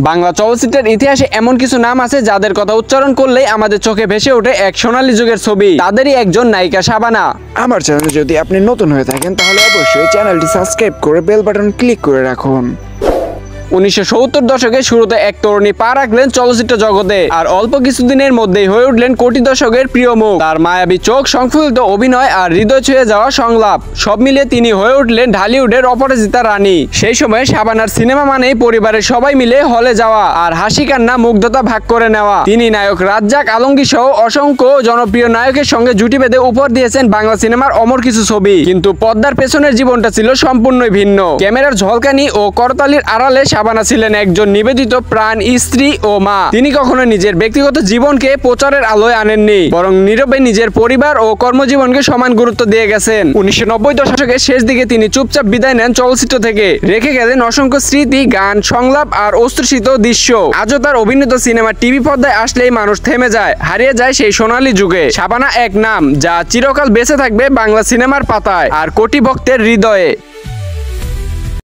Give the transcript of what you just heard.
বাংলা চলচ্চিত্রের ইতিহাসে এমন কিছু নাম আছে যাদের কথা উচ্চারণ করলেই আমাদের চোখে ভেসে ওঠে এক সোনালী যুগের ছবি। তাদেরই একজন নায়িকা শাবানা। আমার চ্যানেলে যদি আপনি নতুন হয়ে থাকেন তাহলে অবশ্যই চ্যানেলটি সাবস্ক্রাইব করে বেল বাটন ক্লিক করে রাখুন। 1970 দশকের শুরুতে এক তরুণী পা রাখলেন চলচ্চিত্র জগতে, আর অল্প কিছুদিনের মধ্যেই হয়ে উঠলেন কোটি দর্শকের প্রিয় মুখ। তার মায়াবী চোখ, সংশোধিত অভিনয় আর হৃদয় ছুঁয়ে যাওয়া সংলাপ সব মিলিয়ে তিনি হয়ে উঠলেন ঢালিউডের অপরাজিতা রানী। সেই সময় শাবানার সিনেমা মানেই পরিবারের সবাই মিলে হলে যাওয়া আর হাসি কান্না মুগ্ধতা ভাগ করে নেওয়া। তিনি নায়ক রাজ্জাক, আলমগীর সহ অসংখ্য জনপ্রিয় নায়কের সঙ্গে জুটি বেঁধে উপহার দিয়েছেন বাংলা সিনেমার অমর কিছু ছবি। কিন্তু পর্দার পেছনের জীবনটা ছিল সম্পূর্ণই ভিন্ন। ক্যামেরার ঝলকানি ও করতালির আড়ালে শাবানা ছিলেন একজন নিবেদিত প্রাণ স্ত্রী ও মা। তিনি কখনো নিজের ব্যক্তিগত জীবনকে প্রচারের আলোয় আনেননি, বরং নীরবে নিজের পরিবার ও কর্মজীবনকে সমান গুরুত্ব দিয়ে গেছেন। 1990 দশকের শেষ দিকে তিনি চুপচাপ বিদায় নেন চলচ্চিত্র থেকে, রেখে গেলেন অসংখ্য স্মৃতি, গান, সংলাপ আর অশ্রুসিত দৃশ্য। আজও তার অভিনীত সিনেমা টিভি পর্দায় আসলেই মানুষ থেমে যায়, হারিয়ে যায় সেই সোনালী যুগে। শাবানা এক নাম যা চিরকাল বেঁচে থাকবে বাংলা সিনেমার পাতায় আর কোটি ভক্তের হৃদয়ে।